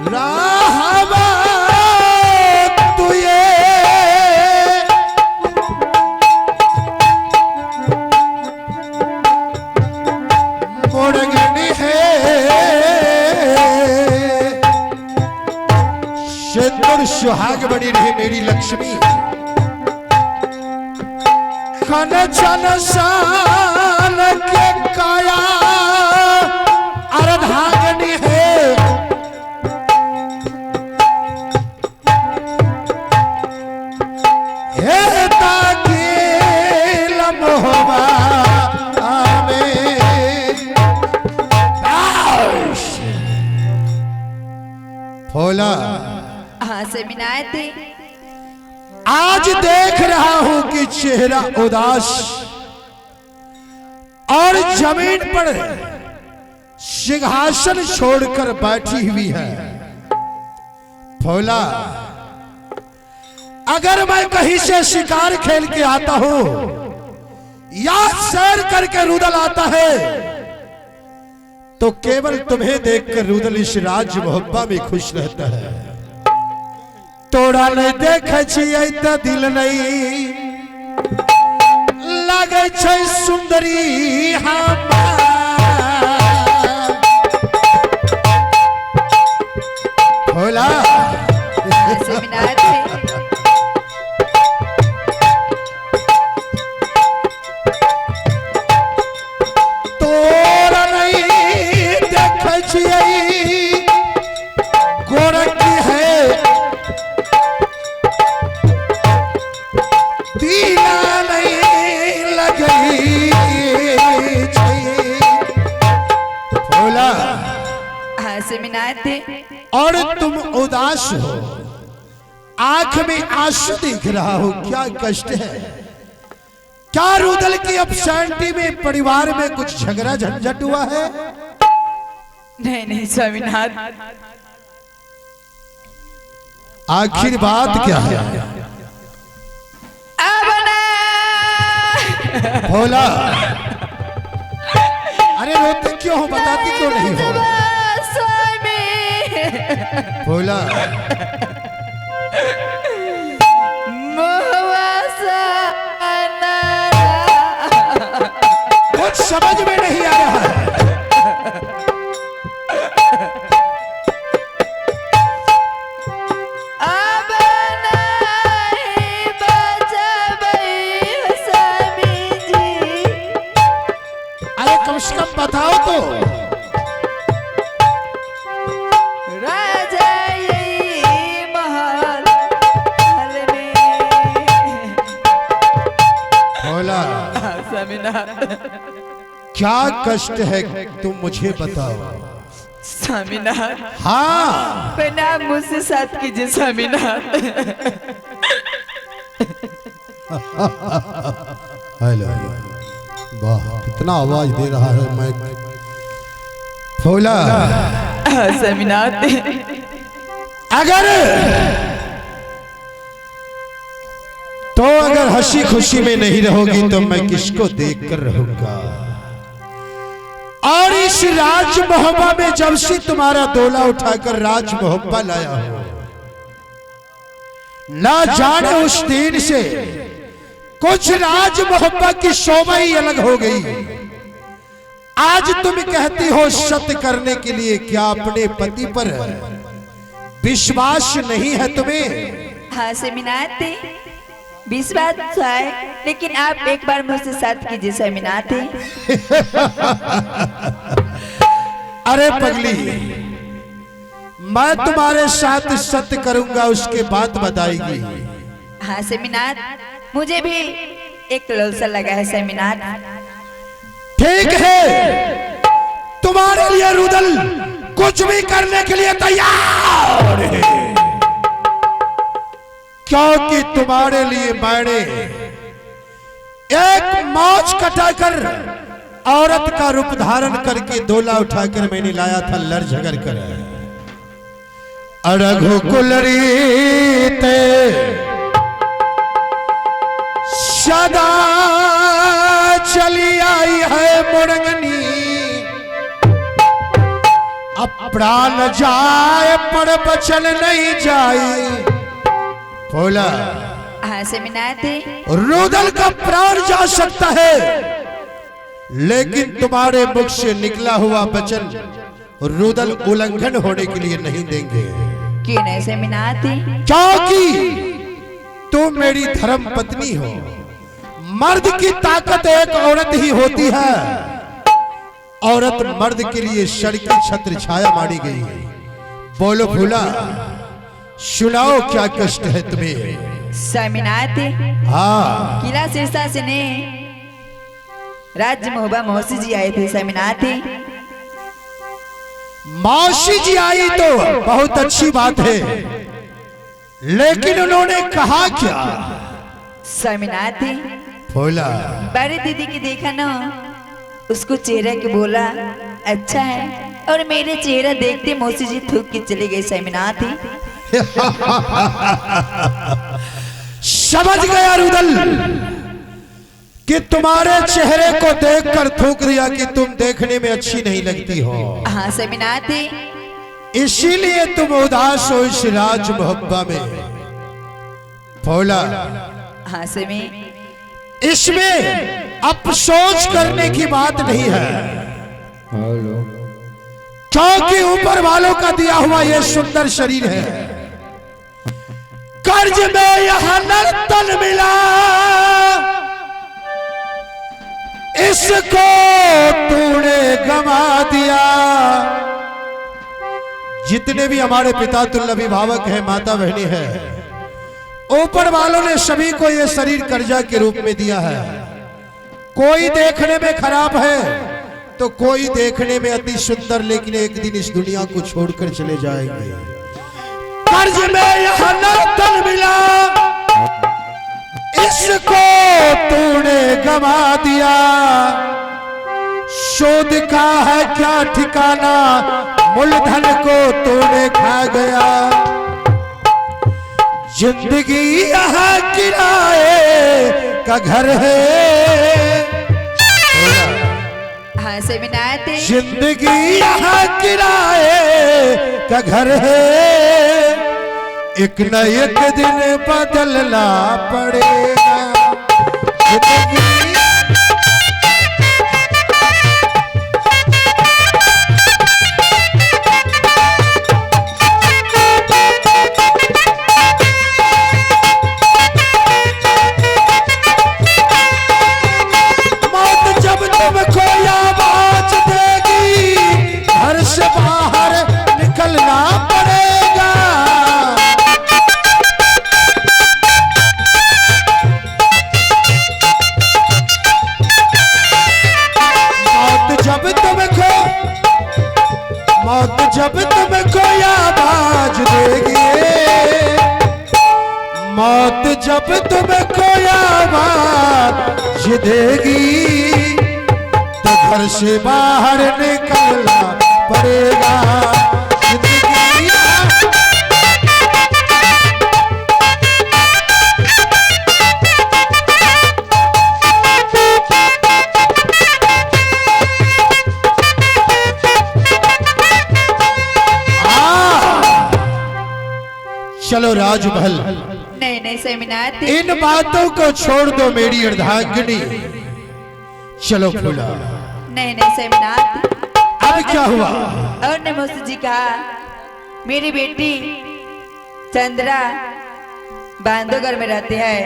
राहबा तुये मोड़गनी है सिंदूर सुहाग बनी रहे मेरी लक्ष्मी खन छन शान के काया अर्धांगनी है हे ताकि लम्होबा भोला हाँ सेमिनार थे। आज देख रहा हूं कि चेहरा उदास और जमीन पर सिंहासन छोड़कर बैठी हुई है। भोला अगर मैं कहीं से शिकार खेल के आता हूं या सैर करके रुदल आता है तो केवल तुम्हें देखकर रुदल इस राज मोहब्बा में खुश रहता है। तोड़ा नहीं देखे छियै त दिल नहीं लगे छै सुंदरी हमार। भोला सेमिनार थे। तोड़ा नहीं देखे छियै गोरखी है दीना नहीं लगी। भोला हाँ सेमिनार थे। और तुम उदास हो आंख में आंसू दिख रहा हो क्या कष्ट है? क्या रुदल की अपशांति में परिवार में कुछ झगड़ा झंझट हुआ है? नहीं नहीं सेमिनार। आखिर बात क्या है? अब ना भोला अरे रोते क्यों हो बताती क्यों नहीं हो? भोला कुछ समझ में नहीं आ रहा है। अब नहीं बचबै स्वामी जी। अरे कम से कम बताओ तो। राजा यही महल में। भोला सेमिनार। क्या कष्ट है तुम मुझे बताओ। सेमिनार हाँ बिना मुझसे साथ कीजिए सेमिनार। हेलो वाह कितना आवाज दे रहा है मैं। भोला सेमिनार अगर हंसी खुशी में नहीं रहोगी तो मैं किसको देखकर रहूंगा? और इस राज मोहब्बा में जब से तुम्हारा दोला उठाकर राज मोहब्बा लाया हो ना जाने उस दिन से कुछ राज मोहब्बा की शोभा ही अलग हो गई। आज तुम कहती हो सत्य करने के लिए क्या अपने पति पर विश्वास नहीं है तुम्हें? हाँ सेमिनार थे। विश्वास है लेकिन आप एक बार मुझसे साथ कीजिए सेमिनार थे। अरे पगली मैं तुम्हारे साथ सत्य करूंगा उसके बाद बताएगी। हाँ सेमिनार मुझे भी एक लालसा लगा है सेमिनार। ठीक है तुम्हारे लिए रुदल कुछ भी करने के लिए तैयार है क्योंकि तुम्हारे लिए मैंने एक मौज कटाकर औरत का रूप धारण करके दोला उठाकर मैंने लाया था लड़ झगड़ कर। रघुकुल रीते सदा चली आई है मुरंगनी प्राण जाए पर बचन नहीं जाई। बोला हाँ स्वामीनाथ। रुदल का प्राण जा सकता है, लेकिन तुम्हारे मुख से निकला हुआ वचन रुदल उल्लंघन होने के लिए नहीं देंगे। क्यों नहीं स्वामीनाथ? क्योंकि तुम मेरी धर्म पत्नी हो। मर्द की ताकत एक औरत ही होती है। औरत मर्द के लिए सर की छत्र छाया मारी गई है। बोलो भूला, सुनाओ क्या कष्ट है तुम्हें? स्वामीनाथ, हाँ, किला सिरसा से ने राज्य महोबा मौसी जी आए थे स्वामीनाथ। मौसी जी आई तो बहुत अच्छी बात है, लेकिन उन्होंने कहा क्या? स्वामीनाथ, बोला बड़ी दीदी की देखा ना, उसको चेहरा के बोला अच्छा है, और मेरे चेहरा देखते मौसी जी थूक के चले गए स्वामीनाथ। समझ गया रुदल कि तुम्हारे चेहरे को देखकर थूक दिया कि तुम देखने में अच्छी नहीं लगती हो। हाँ स्वामीनाथ। इसीलिए तुम उदास हो इस राज मोहब्बा में। बोला हाँ स्वामी। इसमें अफसोस करने की बात नहीं है, क्योंकि ऊपर वालों का दिया हुआ यह सुंदर शरीर है। कर्ज में यह नर्तन मिला, इसको तूने गंवा दिया। जितने भी हमारे पिता तुल्य अभिभावक हैं, माता बहनी है, ऊपर वालों ने सभी को यह शरीर कर्जा के रूप में दिया है। कोई देखने में खराब है तो कोई देखने में अति सुंदर, लेकिन एक दिन इस दुनिया को छोड़कर चले जाएंगे। कर्ज में यह नर्तन मिला, इसको तूने गंवा दिया। शोध का है क्या ठिकाना, मूलधन को तूने खा गया। जिंदगी यहाँ किराए का घर है। हाँ स्वामीनाथ। जिंदगी यहाँ किराए का घर है, एक न एक दिन बदलना पड़ेगा। जिंदगी मौत जब तुमको आवाज देगी, घर से बाहर निकलना पड़ेगा। मौत जब तुमको आवाज देगी, मौत जब तुमको आवाज देगी, तो घर से बाहर निकलना पड़ेगा। जिंदगी चलो राजमहल। नहीं नहीं स्वामीनाथ। इन बातों को छोड़ दो मेरी अर्धांगिनी, चलो फूला। नहीं नहीं स्वामीनाथ। अब क्या हुआ? और ने मौसी जी कहा, मेरी बेटी चंद्रा बांधोगर में रहती है।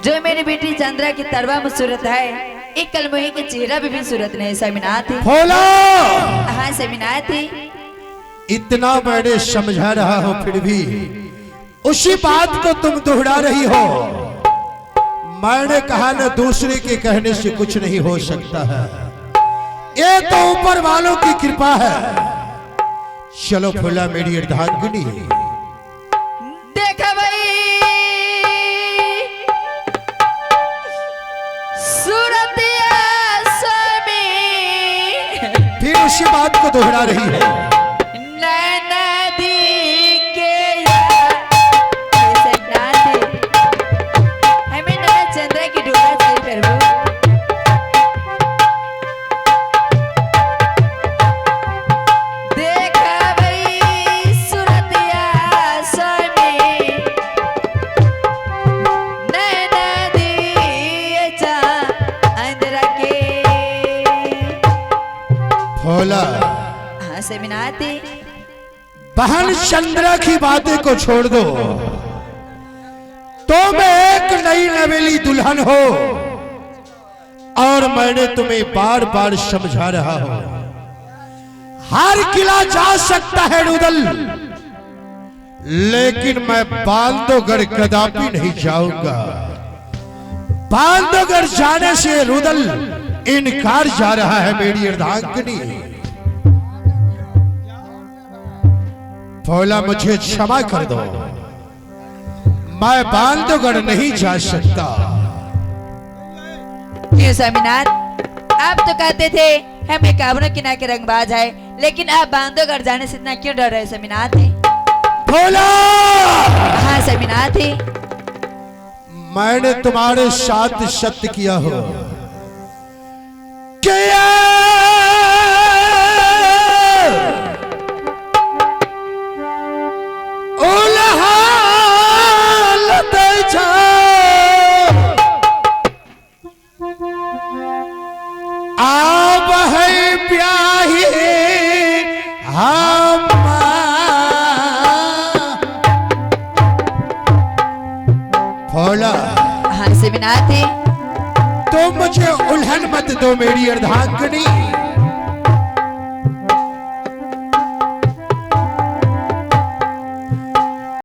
जो मेरी बेटी चंद्रा की तरवा में सूरत है, एक कलमोही के चेहरा भी सूरत नहीं स्वामीनाथ। फूला, हाँ स्वामीनाथ। इतना मैंने समझा रहा हूं, फिर भी उसी बात को तुम दोहरा रही हो। मैंने कहा ना, दूसरे के कहने से कुछ नहीं हो सकता है, ये तो ऊपर वालों की कृपा है। चलो फूला मेरी अर्धांगिनी। देखा भाई सूरतिया स्वामी, फिर उसी बात को दोहरा रही है। स्वामीनाथ। बहन चंद्रा की बातें को छोड़ दो, तुम एक नई नवेली दुल्हन हो और मैंने तुम्हें बार बार समझा रहा हूं, हर किला जा सकता है रुदल, लेकिन मैं बांधवगढ़ कदापि नहीं जाऊंगा। बांधवगढ़ जाने से रुदल इनकार जा रहा है मेरी अर्धांगिनी। भोला मुझे क्षमा कर दो, मैं बांधवगढ़ नहीं जा सकता। क्यों स्वामीनाथ, आप तो कहते थे हम एकावनों के ना के रंगबाज है, लेकिन आप बांधवगढ़ जाने से इतना क्यों डर रहे स्वामीनाथ? भोला, हाँ स्वामीनाथ। मैंने तुम्हारे साथ सत्य किया हो कि आप है प्याही हम भोला। हाँ स्वामीनाथ। तो मुझे उल्हन मत दो मेरी अर्धांगिनी।